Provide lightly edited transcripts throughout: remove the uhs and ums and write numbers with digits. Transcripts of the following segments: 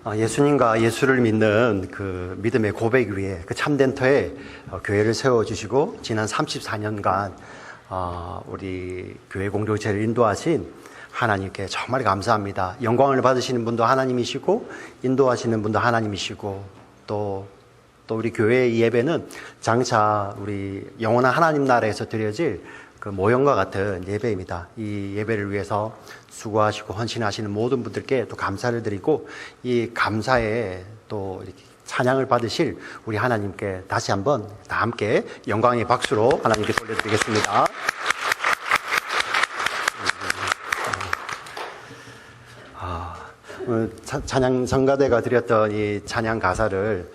예수님과 예수를 믿는 그 믿음의 고백 위에 그 참된 터에 교회를 세워주시고 지난 34년간 우리 교회 공동체를 인도하신 하나님께 정말 감사합니다. 영광을 받으시는 분도 하나님이시고 인도하시는 분도 하나님이시고 또 우리 교회의 예배는 장차 우리 영원한 하나님 나라에서 드려질 그 모형과 같은 예배입니다. 이 예배를 위해서 수고하시고 헌신하시는 모든 분들께 또 감사를 드리고 이 감사에 또 이렇게 찬양을 받으실 우리 하나님께 다시 한번 다 함께 영광의 박수로 하나님께 돌려드리겠습니다. 찬양 성가대가 드렸던 이 찬양 가사를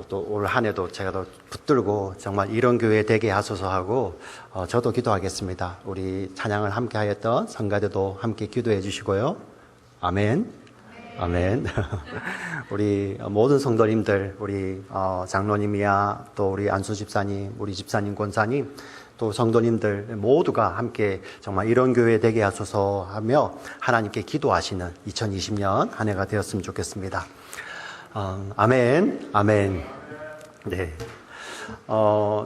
또 올 한 해도 제가 더 붙들고 정말 이런 교회 되게 하소서 하고 저도 기도하겠습니다. 우리 찬양을 함께 하였던 성가대도 함께 기도해 주시고요. 아멘. 아멘. 우리 모든 성도님들, 우리 장로님이야 또 우리 안수 집사님, 우리 집사님, 권사님 또 성도님들 모두가 함께 정말 이런 교회 되게 하소서 하며 하나님께 기도하시는 2020년 한 해가 되었으면 좋겠습니다. 아멘, 아멘. 네.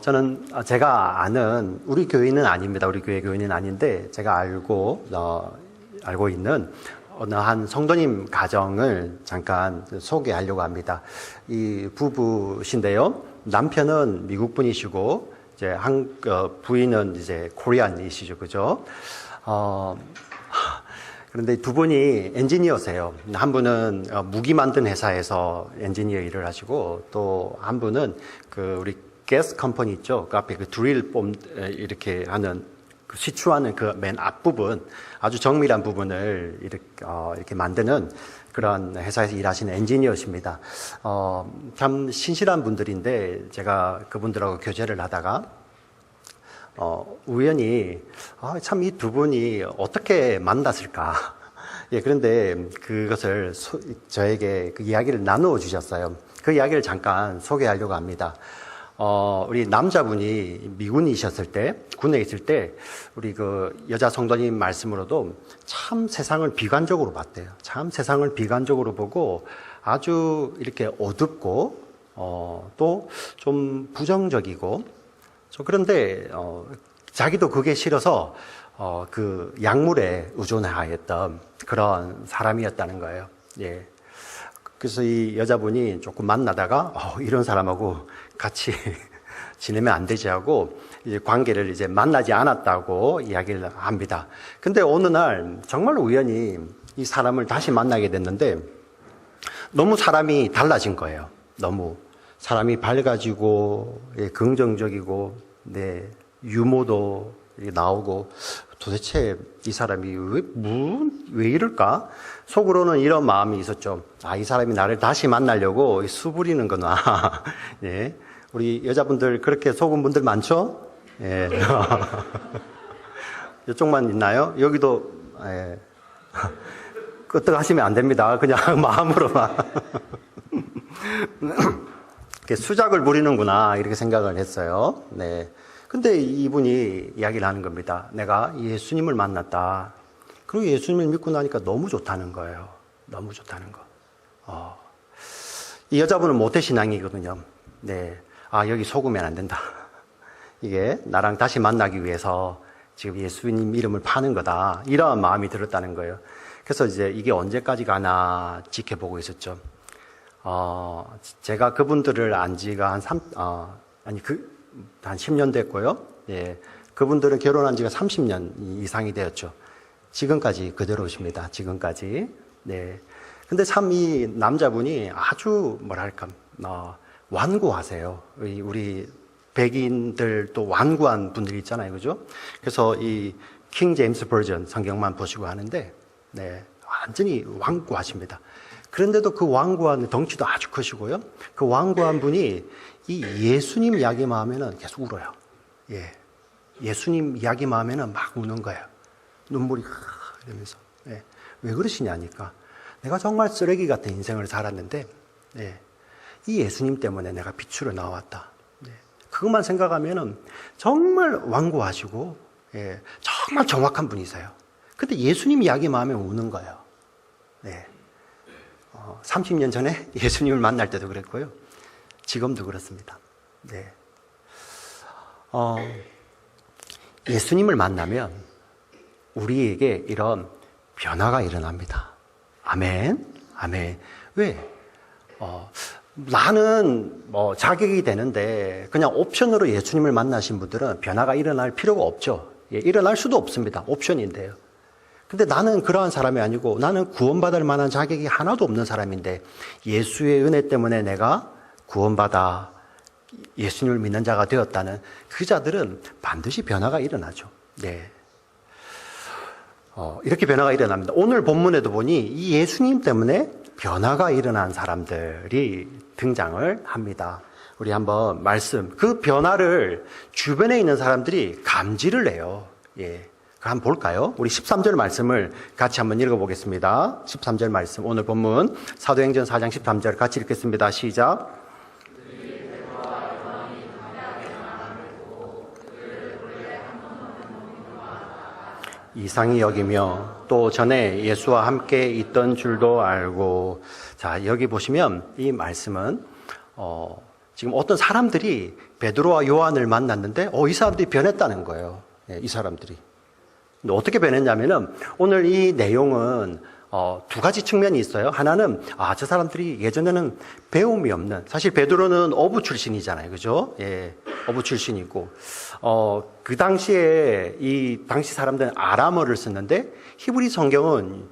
저는 제가 아는 우리 교인은 아닙니다. 우리 교회 교인은 아닌데 제가 알고 있는 어느 한 성도님 가정을 잠깐 소개하려고 합니다. 이 부부신데요. 남편은 미국 분이시고 이제 부인은 이제 코리안이시죠, 그죠? 그런데 두 분이 엔지니어세요. 한 분은 무기 만든 회사에서 엔지니어 일을 하시고 또 한 분은 그 우리 가스 컴퍼니 있죠. 그 앞에 그 드릴 이렇게 하는 그 시추하는 그 맨 앞부분 아주 정밀한 부분을 이렇게 만드는 그런 회사에서 일하시는 엔지니어십니다. 참 신실한 분들인데 제가 그분들하고 교제를 하다가 우연히 참 이 두 분이 어떻게 만났을까? 예, 그런데 그것을 저에게 그 이야기를 나누어 주셨어요. 그 이야기를 잠깐 소개하려고 합니다. 우리 남자분이 미군이셨을 때, 군에 있을 때, 우리 그 여자 성도님 말씀으로도 참 세상을 비관적으로 봤대요. 참 세상을 비관적으로 보고 아주 이렇게 어둡고, 또 좀 부정적이고, 그런데, 자기도 그게 싫어서, 그 약물에 의존하였던 그런 사람이었다는 거예요. 예. 그래서 이 여자분이 조금 만나다가, 이런 사람하고 같이 지내면 안 되지 하고, 이제 관계를 이제 만나지 않았다고 이야기를 합니다. 근데 어느 날 정말 우연히 이 사람을 다시 만나게 됐는데, 너무 사람이 달라진 거예요. 너무. 사람이 밝아지고, 예, 긍정적이고, 네, 유머도 나오고, 도대체 이 사람이 왜 이럴까? 속으로는 이런 마음이 있었죠. 이 사람이 나를 다시 만나려고 수부리는구나. 예. 우리 여자분들 그렇게 속은 분들 많죠? 예. 이쪽만 있나요? 여기도, 예. 끄떡하시면 안 됩니다. 그냥 마음으로만. 수작을 부리는구나, 이렇게 생각을 했어요. 네. 근데 이분이 이야기를 하는 겁니다. 내가 예수님을 만났다. 그리고 예수님을 믿고 나니까 너무 좋다는 거예요. 너무 좋다는 거. 이 여자분은 모태신앙이거든요. 네. 여기 속으면 안 된다. 이게 나랑 다시 만나기 위해서 지금 예수님 이름을 파는 거다. 이런 마음이 들었다는 거예요. 그래서 이제 이게 언제까지 가나 지켜보고 있었죠. 제가 그분들을 안 지가 한 10년 됐고요. 예. 그분들은 결혼한 지가 30년 이상이 되었죠. 지금까지 그대로십니다. 지금까지. 네. 근데 참 이 남자분이 아주 뭐랄까, 완고하세요. 우리 백인들 또 완고한 분들이 있잖아요. 그죠? 그래서 이 킹 제임스 버전 성경만 보시고 하는데, 네. 완전히 완고하십니다. 그런데도 그 완고한 덩치도 아주 크시고요. 그 완고한 분이 이 예수님 이야기만 하면은 계속 울어요. 예. 예수님 이야기만 하면은 막 우는 거예요. 눈물이 이러면서. 예. 왜 그러시냐니까. 내가 정말 쓰레기 같은 인생을 살았는데, 예. 이 예수님 때문에 내가 빛으로 나왔다. 예. 그것만 생각하면은 정말 완고하시고, 예. 정말 정확한 분이세요. 근데 예수님 이야기만 하면 우는 거예요. 네. 30년 전에 예수님을 만날 때도 그랬고요. 지금도 그렇습니다. 네. 예수님을 만나면 우리에게 이런 변화가 일어납니다. 아멘. 아멘. 왜? 나는 자격이 되는데 그냥 옵션으로 예수님을 만나신 분들은 변화가 일어날 필요가 없죠. 예, 일어날 수도 없습니다. 옵션인데요. 근데 나는 그러한 사람이 아니고 나는 구원받을 만한 자격이 하나도 없는 사람인데 예수의 은혜 때문에 내가 구원받아 예수님을 믿는 자가 되었다는 그 자들은 반드시 변화가 일어나죠. 네. 이렇게 변화가 일어납니다. 오늘 본문에도 보니 이 예수님 때문에 변화가 일어난 사람들이 등장을 합니다. 우리 한번 그 변화를 주변에 있는 사람들이 감지를 해요. 예. 한번 볼까요? 우리 13절 말씀을 같이 한번 읽어보겠습니다. 13절 말씀, 오늘 본문 사도행전 4장 13절 같이 읽겠습니다. 시작. 이상히 여기며 또 전에 예수와 함께 있던 줄도 알고. 자, 여기 보시면 이 말씀은 지금 어떤 사람들이 베드로와 요한을 만났는데 이 사람들이 변했다는 거예요. 예, 이 사람들이. 어떻게 변했냐면은 오늘 이 내용은 두 가지 측면이 있어요. 하나는 저 사람들이 예전에는 배움이 없는, 사실 베드로는 어부 출신이잖아요, 그죠? 예, 어부 출신이고 그 당시에 이 당시 사람들은 아람어를 썼는데 히브리 성경은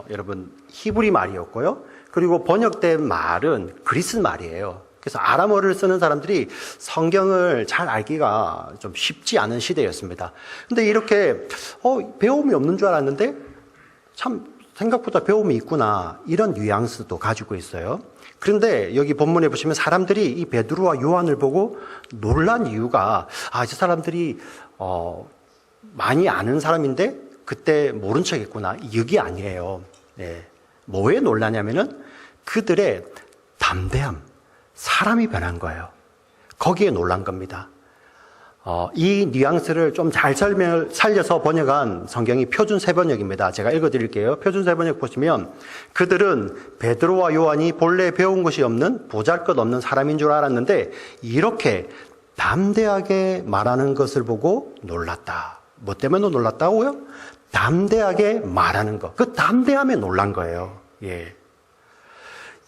여러분 히브리 말이었고요. 그리고 번역된 말은 그리스 말이에요. 그래서 아람어를 쓰는 사람들이 성경을 잘 알기가 좀 쉽지 않은 시대였습니다. 근데 이렇게 배움이 없는 줄 알았는데 참 생각보다 배움이 있구나, 이런 뉘앙스도 가지고 있어요. 그런데 여기 본문에 보시면 사람들이 이 베드로와 요한을 보고 놀란 이유가 저 사람들이 많이 아는 사람인데 그때 모른 척했구나, 이게 아니에요. 네. 뭐에 놀라냐면은 그들의 담대함, 사람이 변한 거예요. 거기에 놀란 겁니다. 이 뉘앙스를 좀 잘 살려서 번역한 성경이 표준 세번역입니다. 제가 읽어드릴게요. 표준 세번역 보시면 그들은 베드로와 요한이 본래 배운 것이 없는 보잘것없는 사람인 줄 알았는데 이렇게 담대하게 말하는 것을 보고 놀랐다. 뭐 때문에 놀랐다고요? 담대하게 말하는 것. 그 담대함에 놀란 거예요. 예.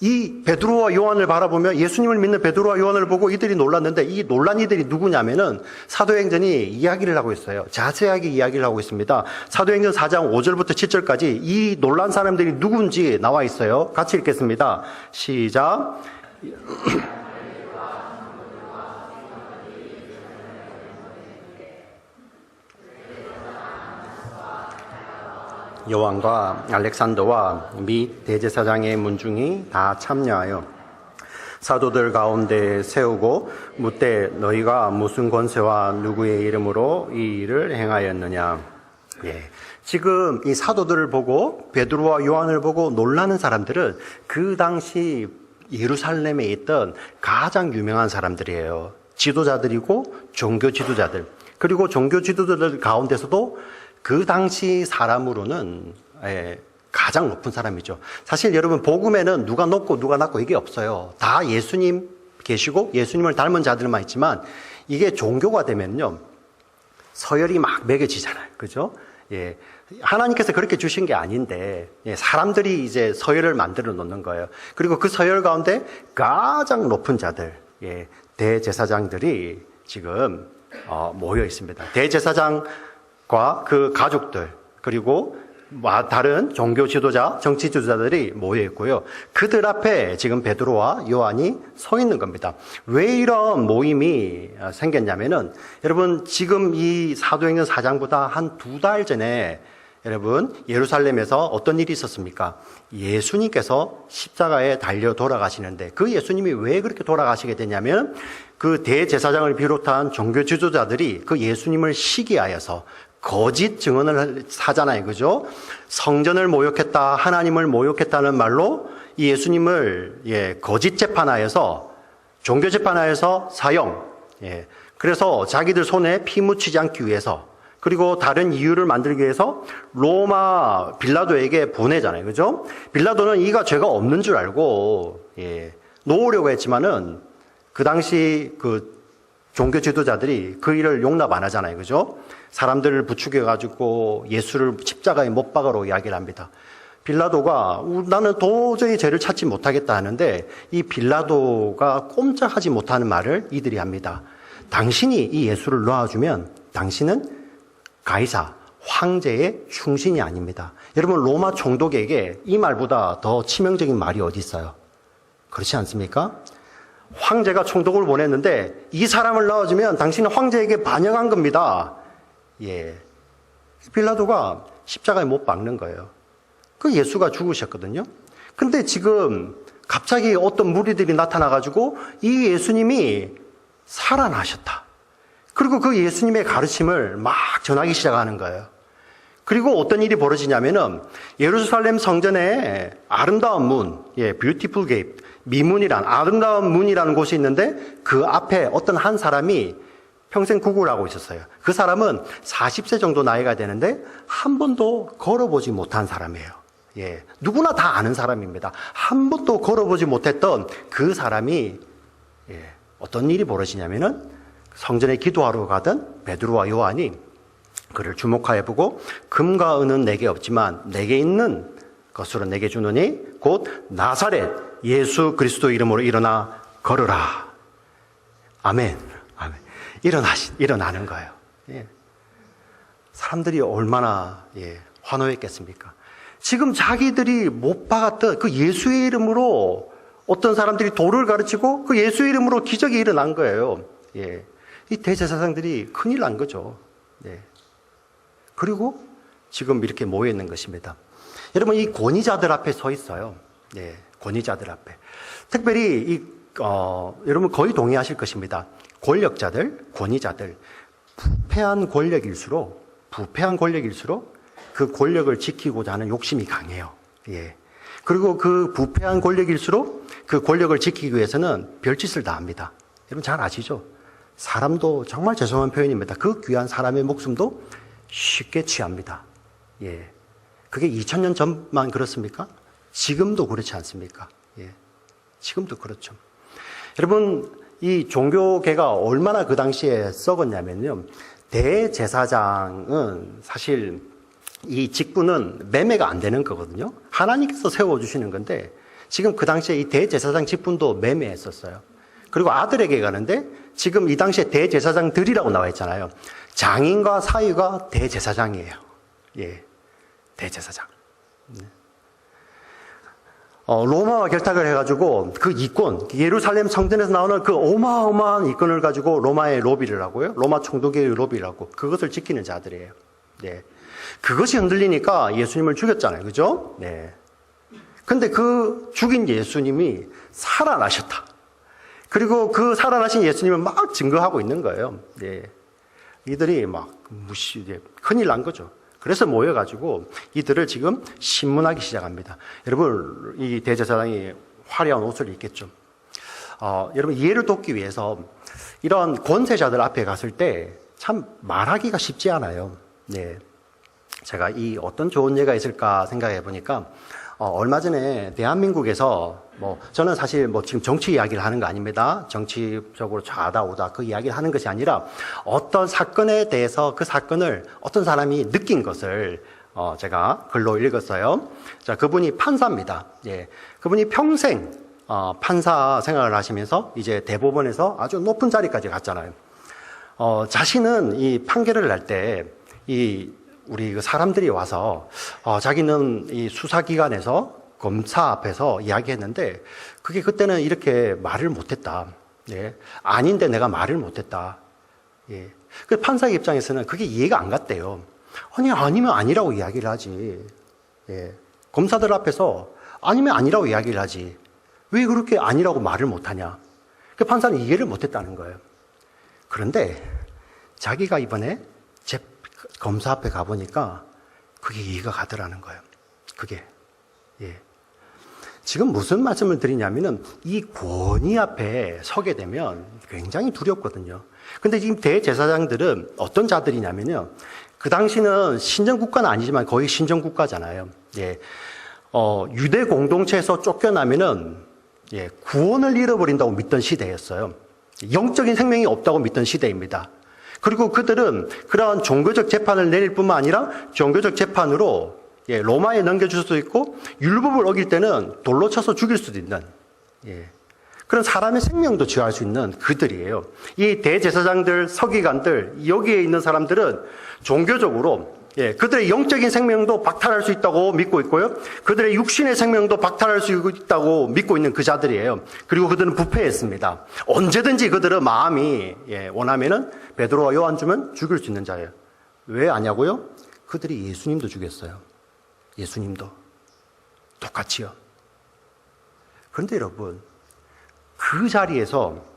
이 베드로와 요한을 바라보며 예수님을 믿는 베드로와 요한을 보고 이들이 놀랐는데 이 놀란 이들이 누구냐면은 사도행전이 이야기를 하고 있어요. 자세하게 이야기를 하고 있습니다. 사도행전 4장 5절부터 7절까지 이 놀란 사람들이 누군지 나와 있어요. 같이 읽겠습니다. 시작. 요한과 알렉산더와 및 대제사장의 문중이 다 참여하여 사도들 가운데 세우고 묻되 너희가 무슨 권세와 누구의 이름으로 이 일을 행하였느냐. 예. 지금 이 사도들을 보고 베드로와 요한을 보고 놀라는 사람들은 그 당시 예루살렘에 있던 가장 유명한 사람들이에요. 지도자들이고 종교 지도자들. 그리고 종교 지도자들 가운데서도 그 당시 사람으로는 가장 높은 사람이죠. 사실 여러분 복음에는 누가 높고 누가 낮고 이게 없어요. 다 예수님 계시고 예수님을 닮은 자들만 있지만 이게 종교가 되면요 서열이 막 매겨지잖아요. 그죠? 예. 하나님께서 그렇게 주신 게 아닌데 사람들이 이제 서열을 만들어 놓는 거예요. 그리고 그 서열 가운데 가장 높은 자들, 대제사장들이 지금 모여 있습니다. 대제사장과 그 가족들, 그리고 다른 종교 지도자, 정치 지도자들이 모여 있고요. 그들 앞에 지금 베드로와 요한이 서 있는 겁니다. 왜 이런 모임이 생겼냐면은 여러분 지금 이 사도행전 4장보다 한 2달 전에 여러분 예루살렘에서 어떤 일이 있었습니까? 예수님께서 십자가에 달려 돌아가시는데 그 예수님이 왜 그렇게 돌아가시게 되냐면 그 대제사장을 비롯한 종교 지도자들이 그 예수님을 시기하여서 거짓 증언을 하잖아요. 그죠? 성전을 모욕했다, 하나님을 모욕했다는 말로 이 예수님을 거짓 재판하여서, 종교 재판하여서 사형. 그래서 자기들 손에 피 묻히지 않기 위해서 그리고 다른 이유를 만들기 위해서 로마 빌라도에게 보내잖아요. 그죠? 빌라도는 이가 죄가 없는 줄 알고, 놓으려고 했지만은 그 당시 그 종교 지도자들이 그 일을 용납 안 하잖아요. 그죠? 사람들을 부추겨가지고 예수를 십자가에 못 박으러 이야기를 합니다. 빌라도가 나는 도저히 죄를 찾지 못하겠다 하는데 이 빌라도가 꼼짝하지 못하는 말을 이들이 합니다. 당신이 이 예수를 놓아주면 당신은 가이사, 황제의 충신이 아닙니다. 여러분 로마 총독에게 이 말보다 더 치명적인 말이 어디 있어요? 그렇지 않습니까? 황제가 총독을 보냈는데 이 사람을 넣어주면 당신은 황제에게 반역한 겁니다. 빌라도가 십자가에 못 박는 거예요. 그 예수가 죽으셨거든요. 근데 지금 갑자기 어떤 무리들이 나타나가지고 이 예수님이 살아나셨다. 그리고 그 예수님의 가르침을 막 전하기 시작하는 거예요. 그리고 어떤 일이 벌어지냐면은 예루살렘 성전에 아름다운 문, beautiful gate, 미문이란 아름다운 문이라는 곳이 있는데 그 앞에 어떤 한 사람이 평생 구걸을 하고 있었어요. 그 사람은 40세 정도 나이가 되는데 한 번도 걸어보지 못한 사람이에요. 누구나 다 아는 사람입니다. 한 번도 걸어보지 못했던 그 사람이 어떤 일이 벌어지냐면은 성전에 기도하러 가던 베드로와 요한이 그를 주목하여 보고 금과 은은 내게 없지만 내게 있는 것으로 내게 주노니 곧 나사렛 예수 그리스도 이름으로 일어나 걸으라. 아멘. 아멘. 일어나는 거예요. 사람들이 얼마나 환호했겠습니까? 지금 자기들이 못 박았던 그 예수의 이름으로 어떤 사람들이 도를 가르치고 그 예수의 이름으로 기적이 일어난 거예요. 이 대제사장들이 큰일 난 거죠. 그리고 지금 이렇게 모여 있는 것입니다. 여러분 이 권위자들 앞에 서 있어요. 권위자들 앞에. 특별히 여러분 거의 동의하실 것입니다. 권력자들, 권위자들, 부패한 권력일수록 그 권력을 지키고자 하는 욕심이 강해요. 그리고 그 부패한 권력일수록 그 권력을 지키기 위해서는 별짓을 다 합니다. 여러분 잘 아시죠? 사람도 정말 죄송한 표현입니다. 그 귀한 사람의 목숨도 쉽게 취합니다. 그게 2000년 전만 그렇습니까? 지금도 그렇지 않습니까? 지금도 그렇죠. 여러분, 이 종교계가 얼마나 그 당시에 썩었냐면요. 대제사장은 사실 이 직분은 매매가 안 되는 거거든요. 하나님께서 세워주시는 건데 지금 그 당시에 이 대제사장 직분도 매매했었어요. 그리고 아들에게 가는데 지금 이 당시에 대제사장들이라고 나와 있잖아요. 장인과 사위가 대제사장이에요. 대제사장. 로마와 결탁을 해가지고 그 이권, 예루살렘 성전에서 나오는 그 어마어마한 이권을 가지고 로마의 로비를 하고요. 로마 총독의 로비를 하고 그것을 지키는 자들이에요. 그것이 흔들리니까 예수님을 죽였잖아요. 그죠? 근데 그 죽인 예수님이 살아나셨다. 그리고 그 살아나신 예수님을 막 증거하고 있는 거예요. 이들이 막 큰일 난 거죠. 그래서 모여가지고 이들을 지금 신문하기 시작합니다. 여러분, 이 대제사장이 화려한 옷을 입겠죠. 여러분, 이해를 돕기 위해서 이런 권세자들 앞에 갔을 때 참 말하기가 쉽지 않아요. 제가 이 어떤 좋은 예가 있을까 생각해 보니까 얼마 전에 대한민국에서 저는 사실 지금 정치 이야기를 하는 거 아닙니다. 정치적으로 좌다 우다 그 이야기를 하는 것이 아니라 어떤 사건에 대해서 그 사건을 어떤 사람이 느낀 것을 제가 글로 읽었어요. 자, 그분이 판사입니다. 그분이 평생 판사 생활을 하시면서 이제 대법원에서 아주 높은 자리까지 갔잖아요. 자신은 이 판결을 날 때 우리 그 사람들이 와서 자기는 이 수사기관에서 검사 앞에서 이야기했는데 그게 그때는 이렇게 말을 못했다. 아닌데 내가 말을 못했다. 그 판사의 입장에서는 그게 이해가 안 갔대요. 아니면 아니라고 이야기를 하지. 검사들 앞에서 아니면 아니라고 이야기를 하지. 왜 그렇게 아니라고 말을 못하냐. 그 판사는 이해를 못했다는 거예요. 그런데 자기가 이번에 검사 앞에 가보니까 그게 이해가 가더라는 거예요. 그게. 지금 무슨 말씀을 드리냐면은 이 권위 앞에 서게 되면 굉장히 두렵거든요. 근데 지금 대제사장들은 어떤 자들이냐면요. 그 당시는 신정국가는 아니지만 거의 신정국가잖아요. 예. 유대 공동체에서 쫓겨나면은, 예, 구원을 잃어버린다고 믿던 시대였어요. 영적인 생명이 없다고 믿던 시대입니다. 그리고 그들은 그러한 종교적 재판을 내릴 뿐만 아니라 종교적 재판으로, 예, 로마에 넘겨줄 수도 있고, 율법을 어길 때는 돌로 쳐서 죽일 수도 있는, 예, 그런 사람의 생명도 취할 수 있는 그들이에요. 이 대제사장들, 서기관들, 여기에 있는 사람들은 종교적으로, 예, 그들의 영적인 생명도 박탈할 수 있다고 믿고 있고요. 그들의 육신의 생명도 박탈할 수 있다고 믿고 있는 그 자들이에요. 그리고 그들은 부패했습니다. 언제든지 그들은 마음이, 예, 원하면은 베드로와 요한 주면 죽일 수 있는 자예요. 왜 아냐고요? 그들이 예수님도 죽였어요. 예수님도. 똑같이요. 그런데 여러분, 그 자리에서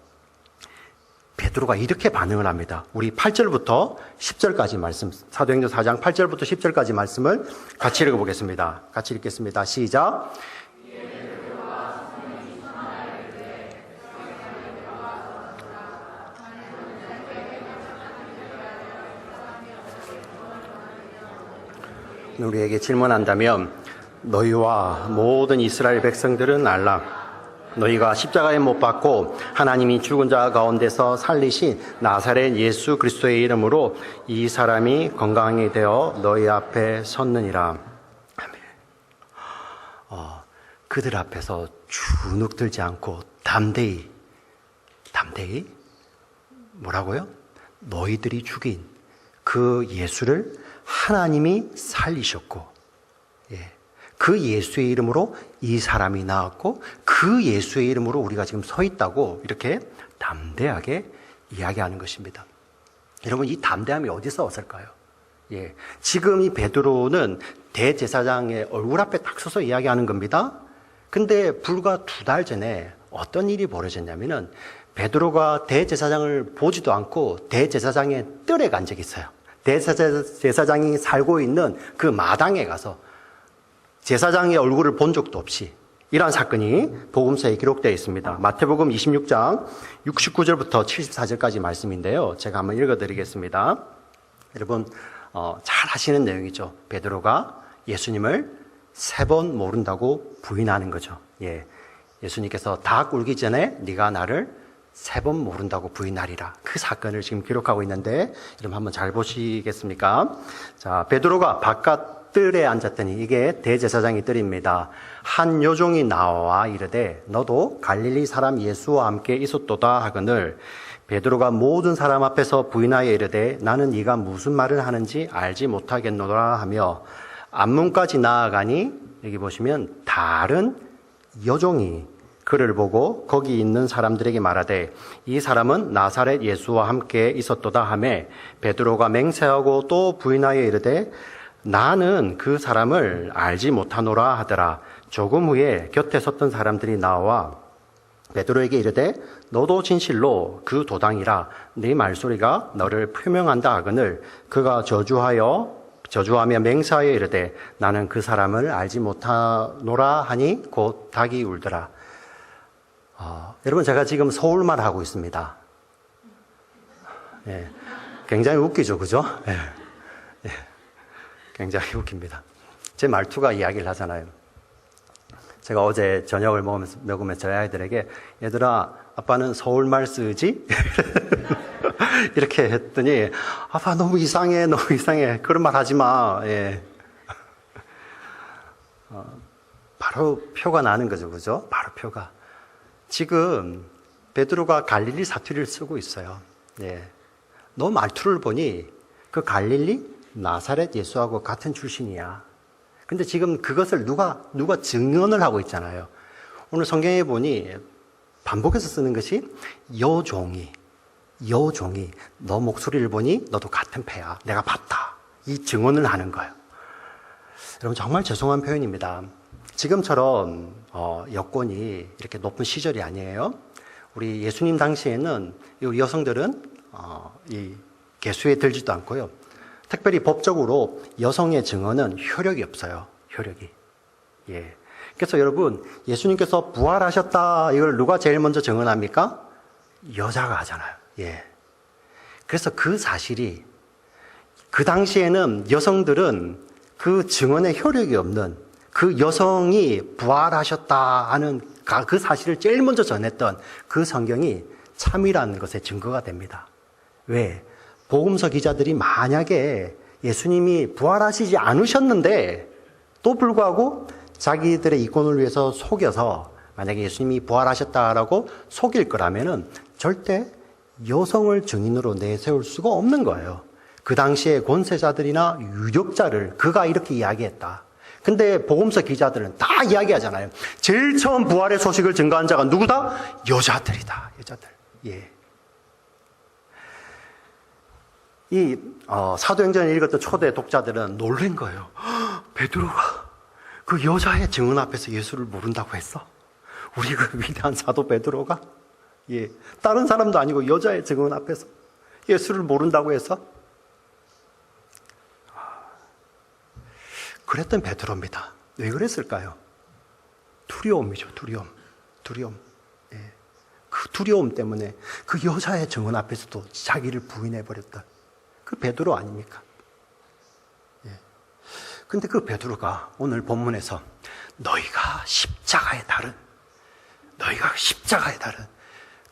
베드로가 이렇게 반응을 합니다. 우리 8절부터 10절까지 말씀, 사도행전 4장 8절부터 10절까지 말씀을 같이 읽어보겠습니다. 같이 읽겠습니다. 시작. 우리에게 질문한다면, 너희와 모든 이스라엘 백성들은 알라. 너희가 십자가에 못 박고 하나님이 죽은 자 가운데서 살리신 나사렛 예수 그리스도의 이름으로 이 사람이 건강하게 되어 너희 앞에 섰느니라. 그들 앞에서 주눅 들지 않고 담대히 뭐라고요? 너희들이 죽인 그 예수를 하나님이 살리셨고, 예, 그 예수의 이름으로 이 사람이 나왔고 그 예수의 이름으로 우리가 지금 서 있다고 이렇게 담대하게 이야기하는 것입니다. 여러분, 이 담대함이 어디서 왔을까요? 예, 지금 이 베드로는 대제사장의 얼굴 앞에 딱 서서 이야기하는 겁니다. 근데 불과 2달 전에 어떤 일이 벌어졌냐면은 베드로가 대제사장을 보지도 않고 대제사장의 뜰에 간 적이 있어요. 대제사장이 살고 있는 그 마당에 가서 제사장의 얼굴을 본 적도 없이 이러한 사건이 복음서에 기록되어 있습니다. 마태복음 26장 69절부터 74절까지 말씀인데요. 제가 한번 읽어드리겠습니다. 여러분, 잘 아시는 내용이죠. 베드로가 예수님을 3번 모른다고 부인하는 거죠. 예, 예수님께서 닭 울기 전에 네가 나를 3번 모른다고 부인하리라. 그 사건을 지금 기록하고 있는데, 여러분 한번 잘 보시겠습니까? 자, 베드로가 바깥 뜰에 앉았더니, 이게 대제사장의 뜰입니다. 한 요종이 나와 이르되 너도 갈릴리 사람 예수와 함께 있었도다 하거늘, 베드로가 모든 사람 앞에서 부인하여 이르되 나는 네가 무슨 말을 하는지 알지 못하겠노라 하며 앞문까지 나아가니, 여기 보시면 다른 여종이 그를 보고 거기 있는 사람들에게 말하되 이 사람은 나사렛 예수와 함께 있었도다 하매, 베드로가 맹세하고 또 부인하여 이르되 나는 그 사람을 알지 못하노라 하더라. 조금 후에 곁에 섰던 사람들이 나와 베드로에게 이르되 너도 진실로 그 도당이라 네 말소리가 너를 표명한다 하거늘, 그가 저주하며 맹세하여 이르되 나는 그 사람을 알지 못하노라 하니 곧 닭이 울더라. 여러분, 제가 지금 서울말 하고 있습니다. 예, 굉장히 웃기죠, 그죠? 예, 예, 굉장히 웃깁니다. 제 말투가 이야기를 하잖아요. 제가 어제 저녁을 먹으면서 저희 아이들에게, 얘들아, 아빠는 서울말 쓰지? 이렇게 했더니, 아빠 너무 이상해, 그런 말 하지 마. 예. 바로 표가 나는 거죠, 그죠? 바로 표가. 지금 베드로가 갈릴리 사투리를 쓰고 있어요. 예. 너 말투를 보니 그 갈릴리 나사렛 예수하고 같은 출신이야. 근데 지금 그것을 누가 증언을 하고 있잖아요. 오늘 성경에 보니 반복해서 쓰는 것이 여종이 너 목소리를 보니 너도 같은 패야. 내가 봤다. 이 증언을 하는 거예요. 여러분, 정말 죄송한 표현입니다. 지금처럼 여권이 이렇게 높은 시절이 아니에요. 우리 예수님 당시에는 이 여성들은 이 계수에 들지도 않고요. 특별히 법적으로 여성의 증언은 효력이 없어요. 효력이. 예. 그래서 여러분, 예수님께서 부활하셨다, 이걸 누가 제일 먼저 증언합니까? 여자가 하잖아요. 예. 그래서 그 사실이 그 당시에는 여성들은 그 증언의 효력이 없는 그 여성이 부활하셨다 하는 그 사실을 제일 먼저 전했던 그 성경이 참이라는 것에 증거가 됩니다. 왜? 복음서 기자들이 만약에 예수님이 부활하시지 않으셨는데 또 불구하고 자기들의 이권을 위해서 속여서 만약에 예수님이 부활하셨다라고 속일 거라면은 절대 여성을 증인으로 내세울 수가 없는 거예요. 그 당시에 권세자들이나 유력자를 그가 이렇게 이야기했다. 근데 복음서 기자들은 다 이야기하잖아요. 제일 처음 부활의 소식을 증거한 자가 누구다? 여자들이다. 여자들. 예. 이 사도행전을 읽었던 초대 독자들은 놀란 거예요. 베드로가 그 여자의 증언 앞에서 예수를 모른다고 했어? 우리 그 위대한 사도 베드로가? 예. 다른 사람도 아니고 여자의 증언 앞에서 예수를 모른다고 해서? 그랬던 베드로입니다. 왜 그랬을까요? 두려움이죠, 두려움. 두려움. 예. 그 두려움 때문에 그 여자의 증언 앞에서도 자기를 부인해버렸다. 그 베드로 아닙니까? 예. 근데 그 베드로가 오늘 본문에서 너희가 십자가에 달은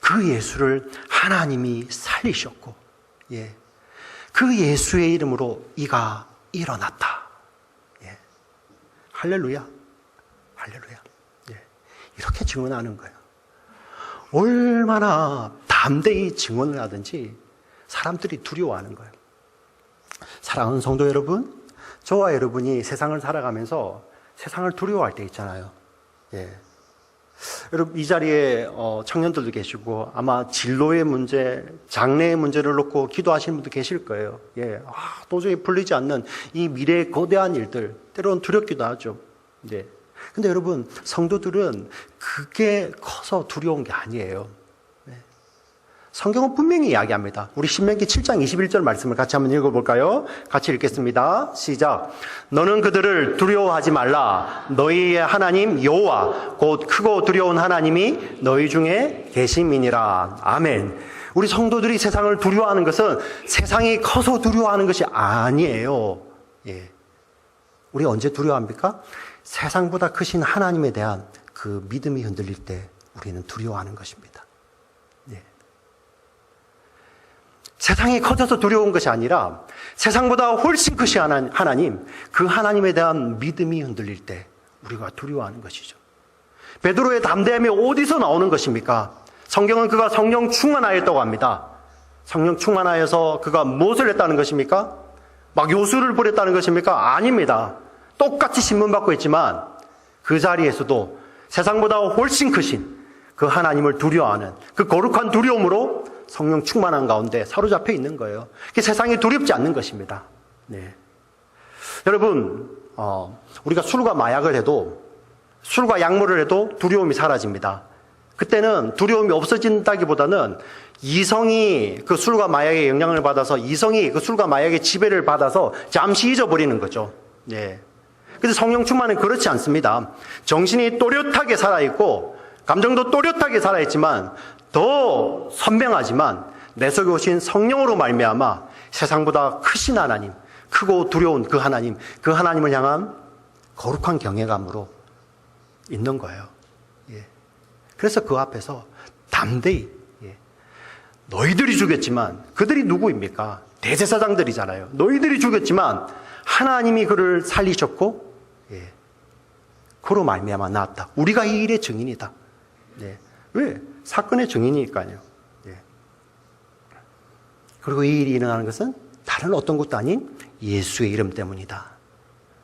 그 예수를 하나님이 살리셨고, 예. 그 예수의 이름으로 이가 일어났다. 예. 할렐루야. 할렐루야. 예. 이렇게 증언하는 거예요. 얼마나 담대히 증언을 하든지 사람들이 두려워하는 거예요. 사랑하는 성도 여러분, 저와 여러분이 세상을 살아가면서 세상을 두려워할 때 있잖아요. 예. 여러분, 이 자리에 청년들도 계시고 아마 진로의 문제, 장래의 문제를 놓고 기도하시는 분도 계실 거예요. 예. 도저히 풀리지 않는 이 미래의 거대한 일들, 때로는 두렵기도 하죠. 예. 근데 여러분, 성도들은 그게 커서 두려운 게 아니에요. 성경은 분명히 이야기합니다. 우리 신명기 7장 21절 말씀을 같이 한번 읽어볼까요? 같이 읽겠습니다. 시작. 너는 그들을 두려워하지 말라. 너희의 하나님 여호와 곧 크고 두려운 하나님이 너희 중에 계심이니라. 아멘. 우리 성도들이 세상을 두려워하는 것은 세상이 커서 두려워하는 것이 아니에요. 예. 우리 언제 두려워합니까? 세상보다 크신 하나님에 대한 그 믿음이 흔들릴 때 우리는 두려워하는 것입니다. 세상이 커져서 두려운 것이 아니라 세상보다 훨씬 크신 하나님, 그 하나님에 대한 믿음이 흔들릴 때 우리가 두려워하는 것이죠. 베드로의 담대함이 어디서 나오는 것입니까? 성경은 그가 성령 충만하였다고 합니다. 성령 충만하여서 그가 무엇을 했다는 것입니까? 막 요술을 부렸다는 것입니까? 아닙니다. 똑같이 신문받고 있지만 그 자리에서도 세상보다 훨씬 크신 그 하나님을 두려워하는 그 거룩한 두려움으로 성령 충만한 가운데 사로잡혀 있는 거예요. 세상이 두렵지 않는 것입니다. 네. 여러분, 우리가 술과 마약을 해도, 술과 약물을 해도 두려움이 사라집니다. 그때는 두려움이 없어진다기보다는 이성이 그 술과 마약의 영향을 받아서 이성이 그 술과 마약의 지배를 받아서 잠시 잊어버리는 거죠. 네. 그래서 성령 충만은 그렇지 않습니다. 정신이 또렷하게 살아있고, 감정도 또렷하게 살아있지만, 더 선명하지만 내 속에 오신 성령으로 말미암아 세상보다 크신 하나님, 크고 두려운 그 하나님을 향한 거룩한 경외감으로 있는 거예요. 예. 그래서 그 앞에서 담대히, 예. 너희들이 죽였지만 그들이 누구입니까? 대제사장들이잖아요. 너희들이 죽였지만 하나님이 그를 살리셨고, 예. 그로 말미암아 나왔다. 우리가 이 일의 증인이다. 예. 왜? 사건의 증인이니까요. 예. 그리고 이 일이 일어나는 것은 다른 어떤 것도 아닌 예수의 이름 때문이다.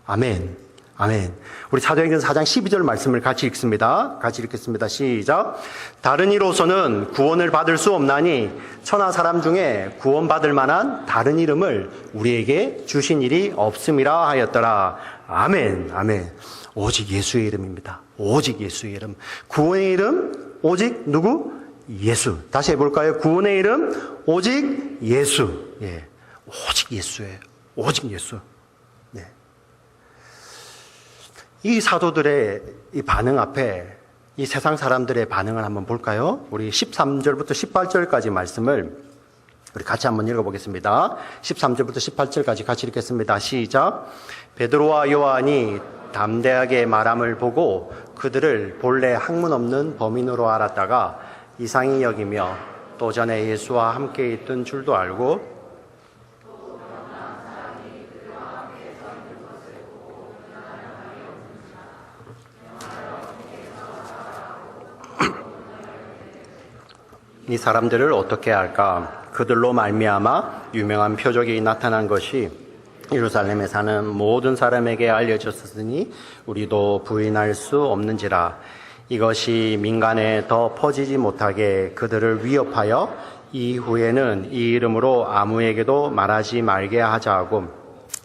아멘. 아멘. 우리 사도행전 4장 12절 말씀을 같이 읽습니다. 같이 읽겠습니다. 시작. 다른 이로서는 구원을 받을 수 없나니 천하 사람 중에 구원받을 만한 다른 이름을 우리에게 주신 일이 없음이라 하였더라. 아멘. 아멘. 오직 예수의 이름입니다. 오직 예수의 이름. 구원의 이름 오직 누구? 예수. 다시 해볼까요? 구원의 이름 오직 예수. 예. 오직 예수예요. 오직 예수. 네. 이 사도들의 이 반응 앞에 이 세상 사람들의 반응을 한번 볼까요? 우리 13절부터 18절까지 말씀을 우리 같이 한번 읽어보겠습니다. 13절부터 18절까지 같이 읽겠습니다. 시작. 베드로와 요한이 담대하게 말함을 보고 그들을 본래 학문 없는 범인으로 알았다가 이상히 여기며 또 전에 예수와 함께 있던 줄도 알고 이 사람들을 어떻게 할까? 그들로 말미암아 유명한 표적이 나타난 것이 예루살렘에 사는 모든 사람에게 알려졌으니 우리도 부인할 수 없는지라. 이것이 민간에 더 퍼지지 못하게 그들을 위협하여 이후에는 이 이름으로 아무에게도 말하지 말게 하자고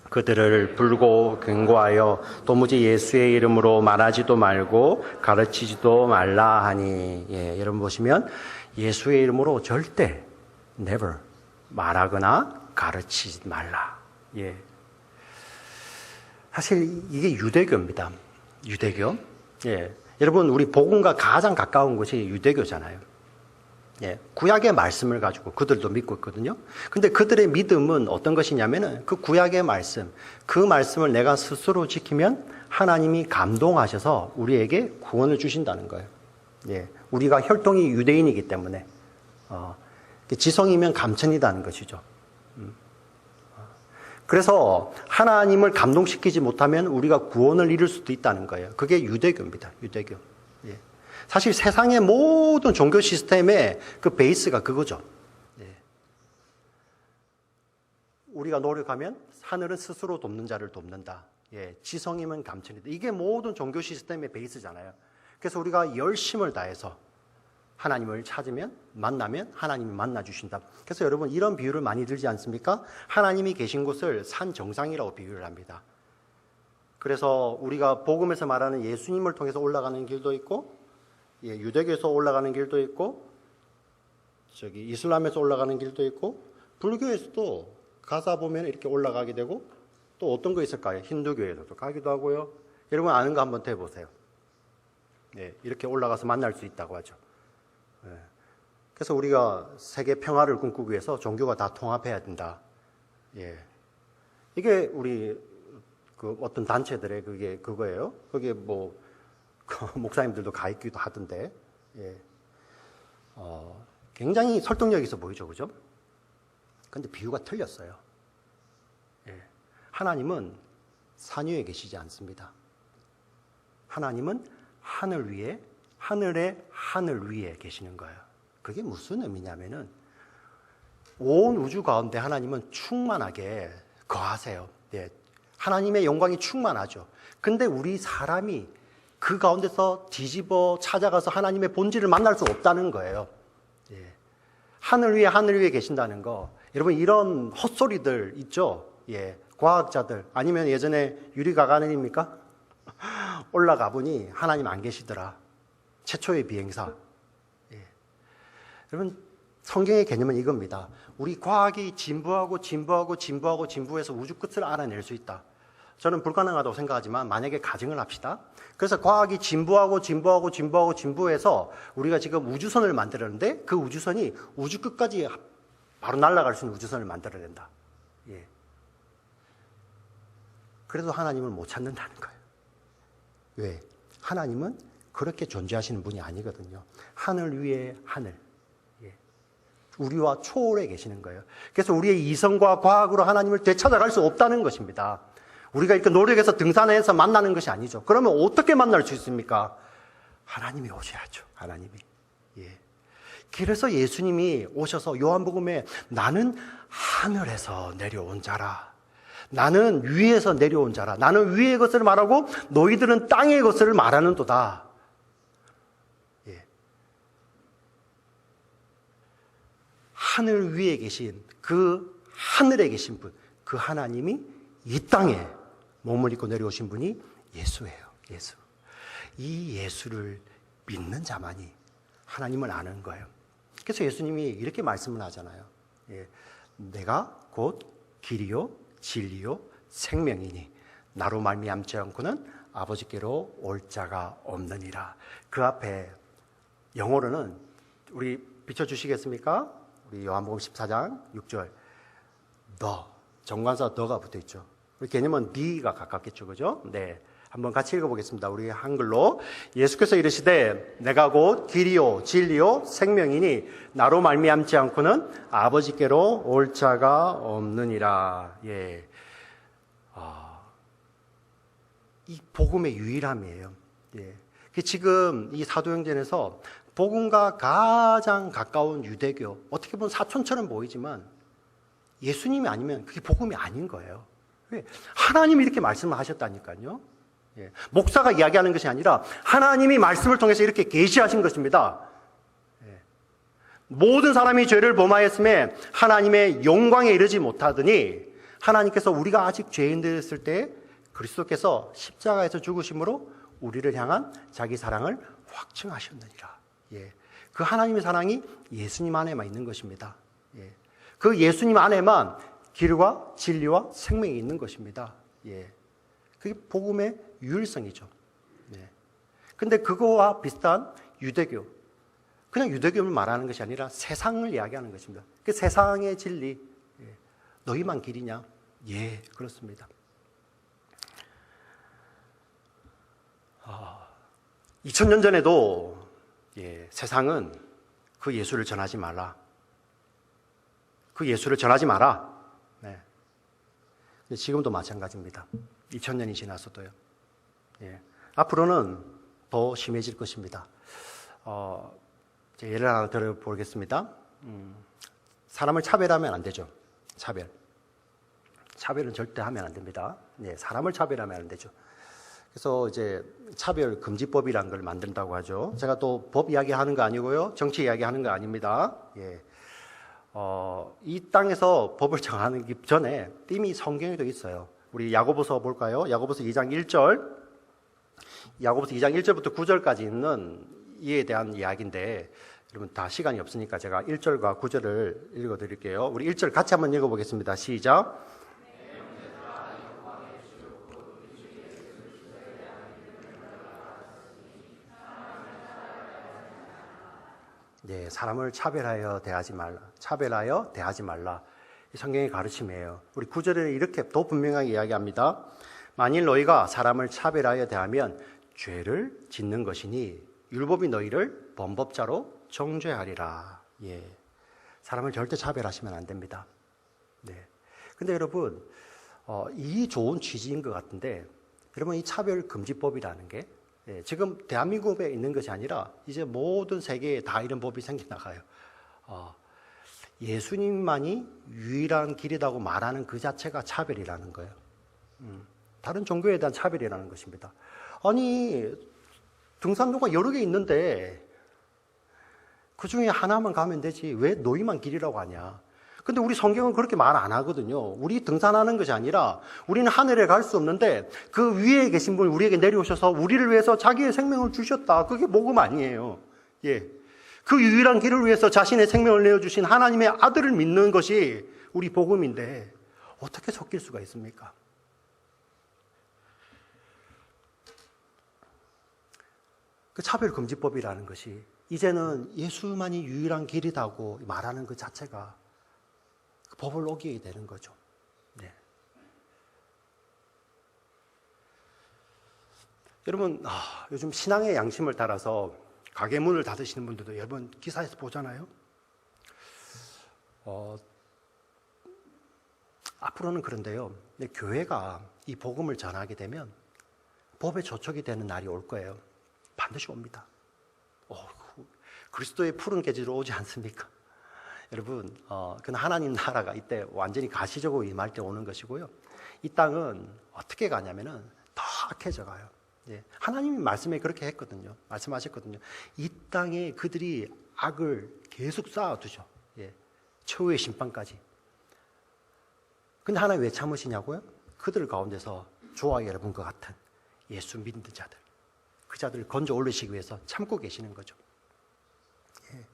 그들을 불고 경고하여 도무지 예수의 이름으로 말하지도 말고 가르치지도 말라 하니. 여러분 보시면 예수의 이름으로 절대 never 말하거나 가르치지 말라. 사실 이게 유대교입니다. 유대교. 여러분 우리 복음과 가장 가까운 것이 유대교잖아요. 구약의 말씀을 가지고 그들도 믿고 있거든요. 근데 그들의 믿음은 어떤 것이냐면은 그 구약의 말씀, 그 말씀을 내가 스스로 지키면 하나님이 감동하셔서 우리에게 구원을 주신다는 거예요. 우리가 혈통이 유대인이기 때문에 지성이면 감천이라는 것이죠. 그래서 하나님을 감동시키지 못하면 우리가 구원을 이룰 수도 있다는 거예요. 그게 유대교입니다. 유대교. 사실 세상의 모든 종교 시스템의 그 베이스가 그거죠. 우리가 노력하면 하늘은 스스로 돕는 자를 돕는다. 지성이면 감천이다. 이게 모든 종교 시스템의 베이스잖아요. 그래서 우리가 열심을 다해서 하나님을 찾으면, 만나면 하나님이 만나주신다. 그래서 여러분 이런 비유를 많이 들지 않습니까? 하나님이 계신 곳을 산 정상이라고 비유를 합니다. 그래서 우리가 복음에서 말하는 예수님을 통해서 올라가는 길도 있고, 유대교에서 올라가는 길도 있고, 이슬람에서 올라가는 길도 있고, 불교에서도 가다 보면 이렇게 올라가게 되고, 또 어떤 거 있을까요? 힌두교에서도 가기도 하고요. 여러분 아는 거 한번 해보세요. 이렇게 올라가서 만날 수 있다고 하죠. 그래서 우리가 세계 평화를 꿈꾸기 위해서 종교가 다 통합해야 된다. 이게 우리 그 어떤 단체들의 그게 그거예요. 그게 뭐 목사님들도 가 있기도 하던데. 굉장히 설득력 있어 보이죠, 그죠? 근데 비유가 틀렸어요. 하나님은 산 위에 계시지 않습니다. 하나님은 하늘 위에, 하늘의 하늘 위에 계시는 거예요. 그게 무슨 의미냐면은 온 우주 가운데 하나님은 충만하게 거하세요. 하나님의 영광이 충만하죠. 근데 우리 사람이 그 가운데서 뒤집어 찾아가서 하나님의 본질을 만날 수 없다는 거예요. 하늘 위에 계신다는 거. 여러분 이런 헛소리들 있죠? 과학자들 아니면 예전에 유리 가가는입니까? 올라가 보니 하나님 안 계시더라. 최초의 비행사. 여러분 성경의 개념은 이겁니다. 우리 과학이 진부해서 우주 끝을 알아낼 수 있다. 저는 불가능하다고 생각하지만 만약에 가정을 합시다. 그래서 과학이 진부해서 우리가 지금 우주선을 만들었는데 그 우주선이 우주 끝까지 바로 날아갈 수 있는 우주선을 만들어야 된다. 그래도 하나님을 못 찾는다는 거예요. 왜? 하나님은 그렇게 존재하시는 분이 아니거든요. 하늘 위에 하늘. 우리와 초월해 계시는 거예요. 그래서 우리의 이성과 과학으로 하나님을 되찾아갈 수 없다는 것입니다. 우리가 이렇게 노력해서 등산해서 만나는 것이 아니죠. 그러면 어떻게 만날 수 있습니까? 하나님이 오셔야죠. 하나님이. 그래서 예수님이 오셔서 요한복음에 나는 하늘에서 내려온 자라. 나는 위에서 내려온 자라. 나는 위의 것을 말하고 너희들은 땅의 것을 말하는도다. 하늘 위에 계신 그 하늘에 계신 분, 그 하나님이 이 땅에 몸을 입고 내려오신 분이 예수예요. 예수. 이 예수를 믿는 자만이 하나님을 아는 거예요. 그래서 예수님이 이렇게 말씀을 하잖아요. 내가 곧 길이요 진리요 생명이니 나로 말미암지 않고는 아버지께로 올 자가 없느니라. 그 앞에 영어로는 우리 비춰주시겠습니까? 우리 요한복음 14장 6절. 너, 정관사 너가 붙어 있죠. 우리 개념은 네가 가깝겠죠. 그죠? 네. 한번 같이 읽어보겠습니다. 우리 한글로. 예수께서 이르시되 내가 곧 길이요 진리요 생명이니 나로 말미암지 않고는 아버지께로 올 자가 없느니라. 예. 이 복음의 유일함이에요. 예. 지금 이 사도행전에서 복음과 가장 가까운 유대교, 어떻게 보면 사촌처럼 보이지만 예수님이 아니면 그게 복음이 아닌 거예요. 왜? 하나님이 이렇게 말씀을 하셨다니까요. 예. 목사가 이야기하는 것이 아니라 하나님이 말씀을 통해서 이렇게 계시하신 것입니다. 예. 모든 사람이 죄를 범하였음에 하나님의 영광에 이르지 못하더니 하나님께서 우리가 아직 죄인들이었을 때 그리스도께서 십자가에서 죽으심으로 우리를 향한 자기 사랑을 확증하셨느니라. 예. 그 하나님의 사랑이 예수님 안에만 있는 것입니다. 예. 그 예수님 안에만 길과 진리와 생명이 있는 것입니다. 예. 그게 복음의 유일성이죠. 네. 근데 그거와 비슷한 유대교. 그냥 유대교를 말하는 것이 아니라 세상을 이야기하는 것입니다. 그 세상의 진리. 예. 너희만 길이냐? 예, 그렇습니다. 2000년 전에도 예, 세상은 그 예수를 전하지 말라. 그 예수를 전하지 마라. 네. 지금도 마찬가지입니다. 2000년이 지났어도요. 예. 앞으로는 더 심해질 것입니다. 예를 하나 들어보겠습니다. 사람을 차별하면 안 되죠. 차별은 절대 하면 안 됩니다. 네, 사람을 차별하면 안 되죠. 그래서 이제 차별금지법이라는 걸 만든다고 하죠. 제가 또 법 이야기하는 거 아니고요. 정치 이야기하는 거 아닙니다. 예. 이 땅에서 법을 정하는 전에 이미 성경에도 있어요. 우리 야고보서 볼까요? 야고보서 2장 1절. 야고보서 2장 1절부터 9절까지 있는 이에 대한 이야기인데 여러분 다 시간이 없으니까 제가 1절과 9절을 읽어 드릴게요. 우리 1절 같이 한번 읽어 보겠습니다. 시작. 네, 사람을 차별하여 대하지 말라. 이 성경의 가르침이에요. 우리 9절에 이렇게 더 분명하게 이야기합니다. 만일 너희가 사람을 차별하여 대하면 죄를 짓는 것이니 율법이 너희를 범법자로 정죄하리라. 예. 사람을 절대 차별하시면 안 됩니다. 네. 근데 여러분, 이 좋은 취지인 것 같은데, 여러분 이 차별금지법이라는 게 예, 지금 대한민국에 있는 것이 아니라 이제 모든 세계에 다 이런 법이 생겨나가요. 예수님만이 유일한 길이라고 말하는 그 자체가 차별이라는 거예요. 다른 종교에 대한 차별이라는 것입니다. 아니, 등산로가 여러 개 있는데 그 중에 하나만 가면 되지 왜 너희만 길이라고 하냐. 근데 우리 성경은 그렇게 말 안 하거든요. 우리 등산하는 것이 아니라 우리는 하늘에 갈 수 없는데 그 위에 계신 분이 우리에게 내려오셔서 우리를 위해서 자기의 생명을 주셨다. 그게 복음 아니에요. 예. 그 유일한 길을 위해서 자신의 생명을 내어주신 하나님의 아들을 믿는 것이 우리 복음인데 어떻게 섞일 수가 있습니까? 그 차별금지법이라는 것이 이제는 예수만이 유일한 길이라고 말하는 그 자체가 그 법을 어기게 되는 거죠. 네. 여러분, 요즘 신앙의 양심을 따라서 가게 문을 닫으시는 분들도 여러분 기사에서 보잖아요. 앞으로는 그런데요. 교회가 이 복음을 전하게 되면 법의 저촉이 되는 날이 올 거예요. 반드시 옵니다. 그리스도의 푸른 계지로 오지 않습니까? 여러분, 그건 하나님 나라가 이때 완전히 가시적으로 임할 때 오는 것이고요. 이 땅은 어떻게 가냐면은 더 악해져 가요. 예. 하나님이 말씀에 그렇게 했거든요. 말씀하셨거든요. 이 땅에 그들이 악을 계속 쌓아두죠. 예. 최후의 심판까지. 근데 하나님 왜 참으시냐고요? 그들 가운데서 저와 여러분과 같은 예수 믿는 자들, 그 자들을 건져 올리시기 위해서 참고 계시는 거죠. 예.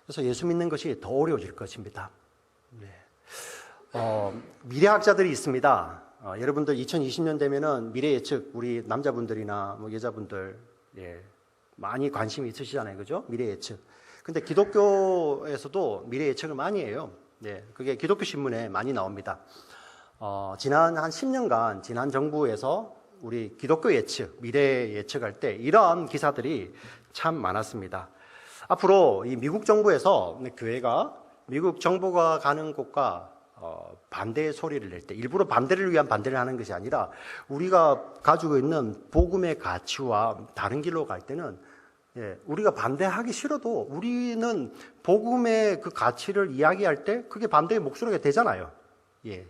그래서 예수 믿는 것이 더 어려워질 것입니다. 네. 미래학자들이 있습니다. 여러분들 2020년 되면은 미래 예측, 우리 남자분들이나 뭐 여자분들, 예, 많이 관심이 있으시잖아요. 그죠? 미래 예측. 근데 기독교에서도 미래 예측을 많이 해요. 네, 그게 기독교 신문에 많이 나옵니다. 지난 한 10년간 지난 정부에서 우리 기독교 예측, 미래 예측할 때 이러한 기사들이 참 많았습니다. 앞으로 이 미국 정부에서 교회가 미국 정부가 가는 곳과 반대의 소리를 낼 때, 일부러 반대를 위한 반대를 하는 것이 아니라 우리가 가지고 있는 복음의 가치와 다른 길로 갈 때는 우리가 반대하기 싫어도 우리는 복음의 그 가치를 이야기할 때 그게 반대의 목소리가 되잖아요. 예.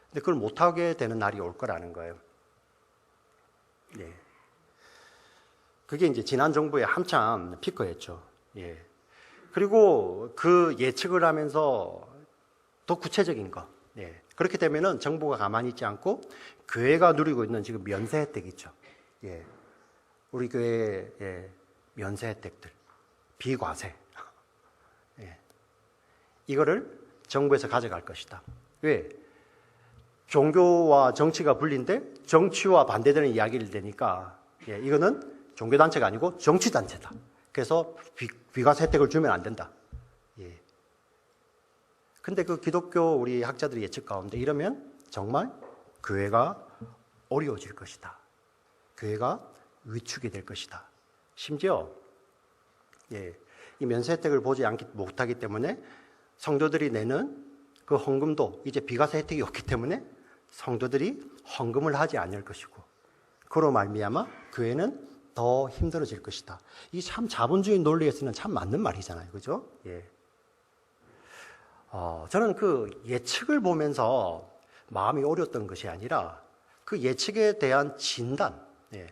근데 그걸 못하게 되는 날이 올 거라는 거예요. 예. 그게 이제 지난 정부의 한참 피크였죠. 예. 그리고 그 예측을 하면서 더 구체적인 거. 예. 그렇게 되면은 정부가 가만히 있지 않고 교회가 누리고 있는 지금 면세 혜택 있죠. 예. 우리 교회의 면세 혜택들, 비과세. 예. 이거를 정부에서 가져갈 것이다. 왜? 종교와 정치가 분리인데 정치와 반대되는 이야기를 되니까 이거는 종교단체가 아니고 정치단체다. 그래서 비과세 혜택을 주면 안 된다. 예. 근데 그 기독교 우리 학자들이 예측 가운데 이러면 정말 교회가 어려워질 것이다. 교회가 위축이 될 것이다. 심지어 이 면세 혜택을 보지 못하기 때문에 성도들이 내는 그 헌금도 이제 비과세 혜택이 없기 때문에 성도들이 헌금을 하지 않을 것이고 그로 말미암아 교회는 더 힘들어질 것이다. 이 참 자본주의 논리에서는 참 맞는 말이잖아요. 그죠? 예. 저는 그 예측을 보면서 마음이 어려웠던 것이 아니라 그 예측에 대한 진단. 예.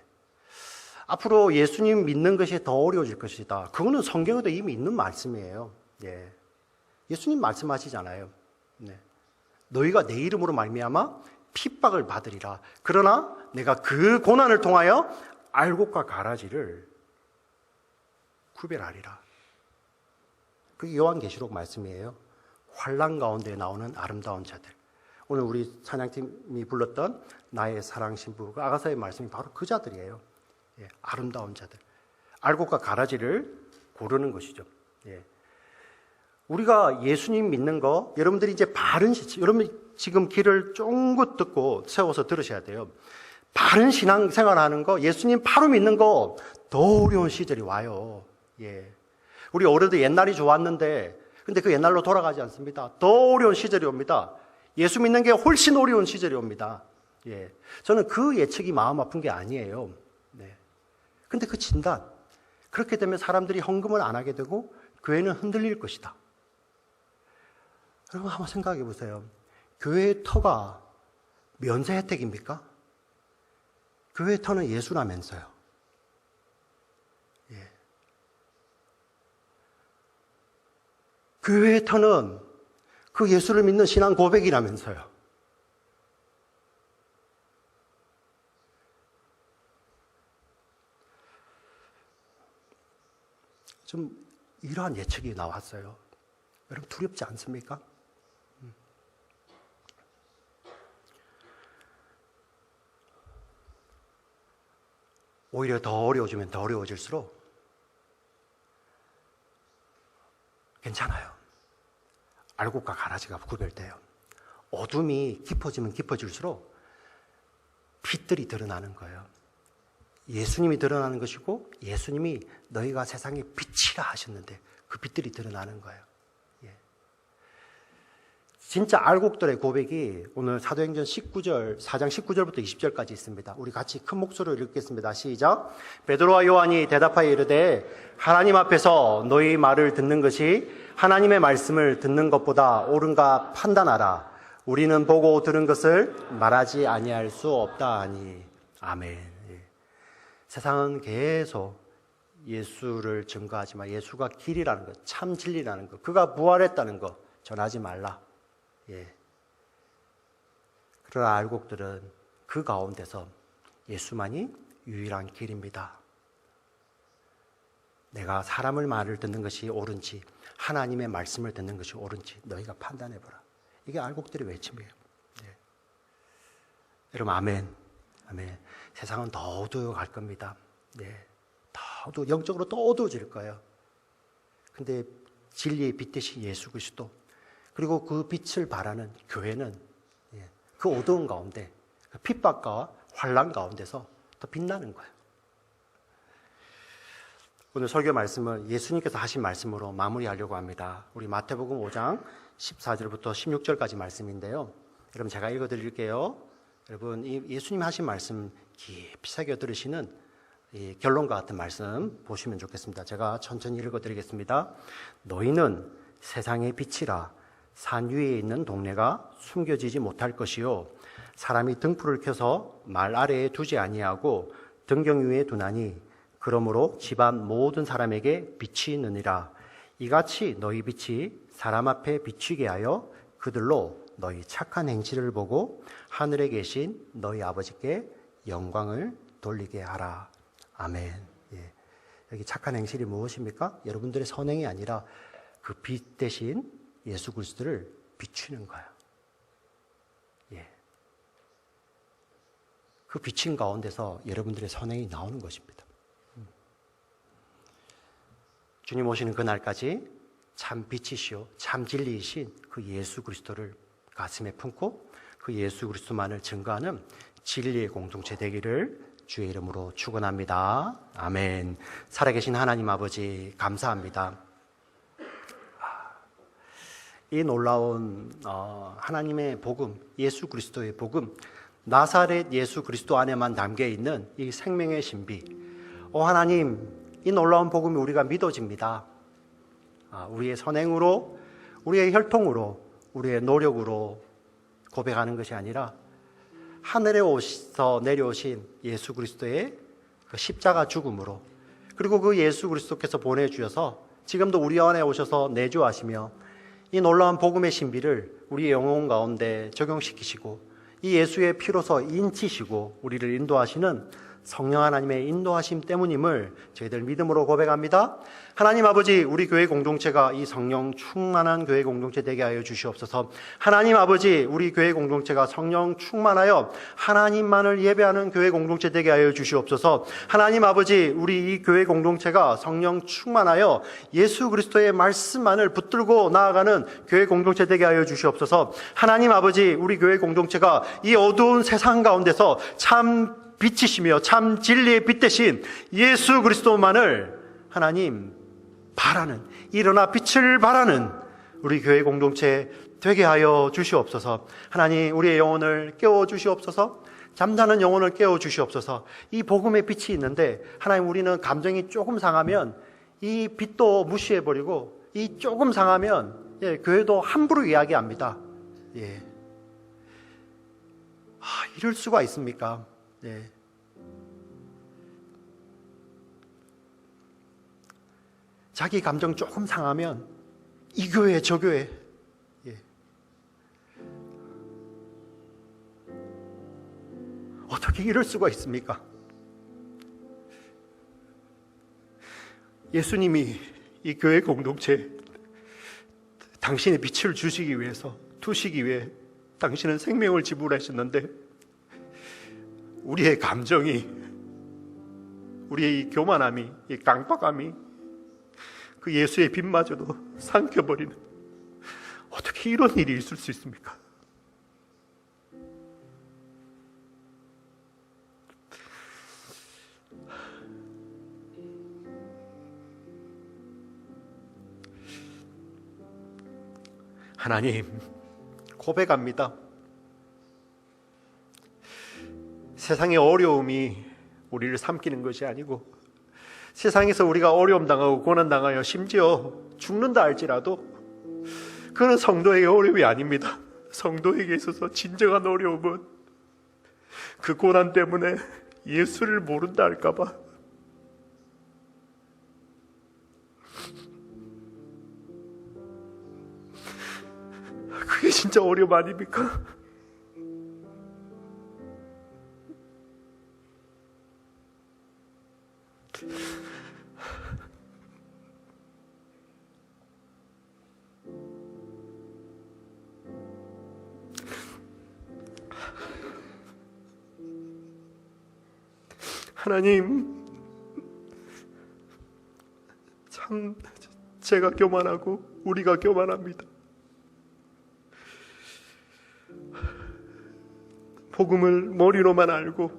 앞으로 예수님 믿는 것이 더 어려워질 것이다. 그거는 성경에도 이미 있는 말씀이에요. 예. 예수님 말씀하시잖아요. 네. 너희가 내 이름으로 말미암아 핍박을 받으리라. 그러나 내가 그 고난을 통하여 알곡과 가라지를 구별하리라. 그게 요한계시록 말씀이에요. 환난 가운데 나오는 아름다운 자들. 오늘 우리 찬양팀이 불렀던 나의 사랑 신부, 그 아가서의 말씀이 바로 그 자들이에요. 예, 아름다운 자들. 알곡과 가라지를 고르는 것이죠. 예. 우리가 예수님 믿는 거, 여러분들이 이제 여러분 지금 길을 쫑긋 듣고 세워서 들으셔야 돼요. 바른 신앙생활 하는 거, 예수님 바로 믿는 거, 더 어려운 시절이 와요. 예. 우리 어른들 옛날이 좋았는데, 근데 그 옛날로 돌아가지 않습니다. 더 어려운 시절이 옵니다. 예수 믿는 게 훨씬 어려운 시절이 옵니다. 예. 저는 그 예측이 마음 아픈 게 아니에요. 네. 근데 그 진단, 그렇게 되면 사람들이 헌금을 안 하게 되고, 교회는 흔들릴 것이다. 여러분 한번 생각해 보세요. 교회의 터가 면세 혜택입니까? 교회의 터는 예수라면서요. 예. 교회의 터는 그 예수를 믿는 신앙 고백이라면서요. 좀 이러한 예측이 나왔어요. 여러분 두렵지 않습니까? 오히려 더 어려워지면 더 어려워질수록 괜찮아요. 알곡과 가라지가 구별돼요. 어둠이 깊어지면 깊어질수록 빛들이 드러나는 거예요. 예수님이 드러나는 것이고 예수님이 너희가 세상의 빛이라 하셨는데 그 빛들이 드러나는 거예요. 예. 진짜 알곡들의 고백이 오늘 사도행전 19절, 4장 19절부터 20절까지 있습니다. 우리 같이 큰 목소리로 읽겠습니다. 시작. 베드로와 요한이 대답하여 이르되 하나님 앞에서 너희 말을 듣는 것이 하나님의 말씀을 듣는 것보다 옳은가 판단하라. 우리는 보고 들은 것을 말하지 아니할 수 없다 하니. 아멘. 예. 세상은 계속 예수를 증거하지만 예수가 길이라는 것, 참 진리라는 것, 그가 부활했다는 것 전하지 말라. 예. 그러나 알곡들은 그 가운데서 예수만이 유일한 길입니다. 내가 사람의 말을 듣는 것이 옳은지 하나님의 말씀을 듣는 것이 옳은지 너희가 판단해보라. 이게 알곡들의 외침이에요. 예. 여러분 아멘. 아멘. 세상은 더 어두워갈 겁니다. 예. 더 영적으로 더 어두워질 거예요. 근데 진리의 빛 대신 예수 그리스도, 그리고 그 빛을 발하는 교회는 그 어두운 가운데, 그 핍박과 환난 가운데서 더 빛나는 거예요. 오늘 설교 말씀은 예수님께서 하신 말씀으로 마무리하려고 합니다. 우리 마태복음 5장 14절부터 16절까지 말씀인데요. 여러분 제가 읽어드릴게요. 여러분 이 예수님 하신 말씀 깊이 새겨 들으시는 이 결론과 같은 말씀 보시면 좋겠습니다. 제가 천천히 읽어드리겠습니다. 너희는 세상의 빛이라. 산 위에 있는 동네가 숨겨지지 못할 것이요 사람이 등불을 켜서 말 아래에 두지 아니하고 등경 위에 두나니 그러므로 집안 모든 사람에게 빛이 있느니라. 이같이 너희 빛이 사람 앞에 비추게 하여 그들로 너희 착한 행실을 보고 하늘에 계신 너희 아버지께 영광을 돌리게 하라. 아멘. 여기 착한 행실이 무엇입니까? 여러분들의 선행이 아니라 그 빛 대신 예수 그리스도를 비추는 거예요. 그 비친 가운데서 여러분들의 선행이 나오는 것입니다. 주님 오시는 그날까지 참 빛이시오 참 진리이신 그 예수 그리스도를 가슴에 품고 그 예수 그리스도만을 증거하는 진리의 공동체 되기를 주의 이름으로 축원합니다. 아멘. 살아계신 하나님 아버지 감사합니다. 이 놀라운 하나님의 복음, 예수 그리스도의 복음, 나사렛 예수 그리스도 안에만 담겨있는 이 생명의 신비, 하나님, 이 놀라운 복음이 우리가 믿어집니다. 우리의 선행으로, 우리의 혈통으로, 우리의 노력으로 고백하는 것이 아니라 하늘에 오셔서 내려오신 예수 그리스도의 그 십자가 죽음으로, 그리고 그 예수 그리스도께서 보내주셔서 지금도 우리 안에 오셔서 내주하시며 이 놀라운 복음의 신비를 우리의 영혼 가운데 적용시키시고 이 예수의 피로서 인치시고 우리를 인도하시는 성령 하나님의 인도하심 때문임을 저희들 믿음으로 고백합니다. 하나님 아버지, 우리 교회 공동체가 이 성령 충만한 교회 공동체 되게 하여 주시옵소서. 하나님 아버지, 우리 교회 공동체가 성령 충만하여 하나님만을 예배하는 교회 공동체 되게 하여 주시옵소서. 하나님 아버지, 우리 이 교회 공동체가 성령 충만하여 예수 그리스도의 말씀만을 붙들고 나아가는 교회 공동체 되게 하여 주시옵소서. 하나님 아버지, 우리 교회 공동체가 이 어두운 세상 가운데서 참 빛이시며 참 진리의 빛 대신 예수 그리스도만을 하나님 바라는, 일어나 빛을 바라는 우리 교회 공동체 되게 하여 주시옵소서. 하나님, 우리의 영혼을 깨워 주시옵소서. 잠자는 영혼을 깨워 주시옵소서. 이 복음의 빛이 있는데 하나님, 우리는 감정이 조금 상하면 이 빛도 무시해버리고 이 조금 상하면 교회도 함부로 이야기합니다. 이럴 수가 있습니까? 자기 감정 조금 상하면 이 교회 저 교회 어떻게 이럴 수가 있습니까? 예수님이 이 교회 공동체 당신의 빛을 주시기 위해서, 두시기 위해 당신은 생명을 지불하셨는데 우리의 감정이, 우리의 이 교만함이, 이 깡박함이 그 예수의 빛마저도 삼켜버리는, 어떻게 이런 일이 있을 수 있습니까? 하나님, 고백합니다. 세상의 어려움이 우리를 삼키는 것이 아니고, 세상에서 우리가 어려움 당하고 고난 당하여 심지어 죽는다 할지라도 그는 성도에게 어려움이 아닙니다. 성도에게 있어서 진정한 어려움은 그 고난 때문에 예수를 모른다 할까봐, 그게 진짜 어려움 아닙니까? 하나님, 참 제가 교만하고 우리가 교만합니다. 복음을 머리로만 알고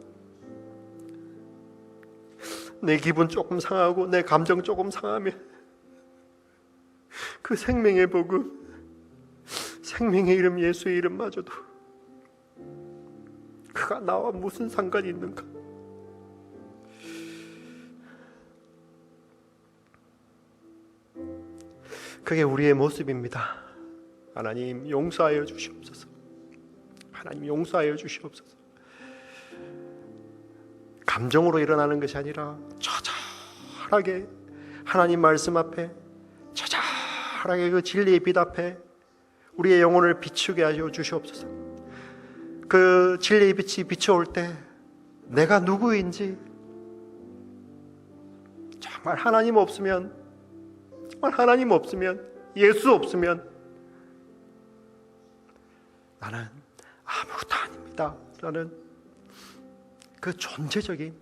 내 기분 조금 상하고 내 감정 조금 상하면 그 생명의 복음, 생명의 이름 예수의 이름마저도 그가 나와 무슨 상관이 있는가? 그게 우리의 모습입니다. 하나님 용서하여 주시옵소서. 하나님 용서하여 주시옵소서. 감정으로 일어나는 것이 아니라 처절하게 하나님 말씀 앞에, 처절하게 그 진리의 빛 앞에 우리의 영혼을 비추게 하여 주시옵소서. 그 진리의 빛이 비춰올 때 내가 누구인지, 정말 하나님 없으면, 예수 없으면 나는 아무것도 아닙니다 라는 그 존재적인,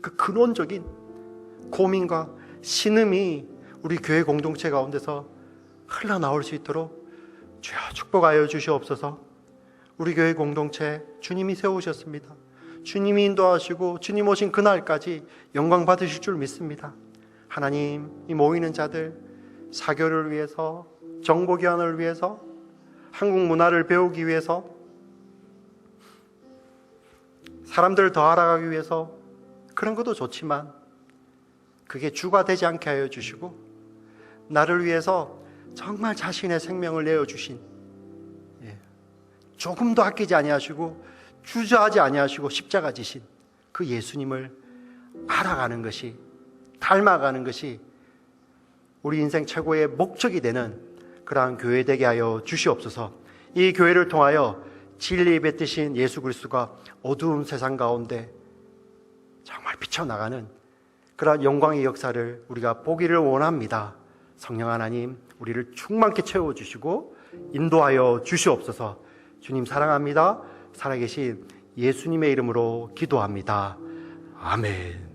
그 근원적인 고민과 신음이 우리 교회 공동체 가운데서 흘러나올 수 있도록 주여 축복하여 주시옵소서. 우리 교회 공동체 주님이 세우셨습니다. 주님이 인도하시고 주님 오신 그날까지 영광 받으실 줄 믿습니다. 하나님, 이 모이는 자들 사교를 위해서, 정보교환을 위해서, 한국 문화를 배우기 위해서, 사람들을 더 알아가기 위해서, 그런 것도 좋지만 그게 주가 되지 않게 하여 주시고 나를 위해서 정말 자신의 생명을 내어주신, 조금도 아끼지 아니하시고 주저하지 아니하시고 십자가 지신 그 예수님을 알아가는 것이, 닮아가는 것이 우리 인생 최고의 목적이 되는 그러한 교회 되게 하여 주시옵소서. 이 교회를 통하여 진리에 뱉으신 예수 그리스도가 어두운 세상 가운데 정말 비쳐나가는 그러한 영광의 역사를 우리가 보기를 원합니다. 성령 하나님, 우리를 충만케 채워주시고 인도하여 주시옵소서. 주님 사랑합니다. 살아계신 예수님의 이름으로 기도합니다. 아멘.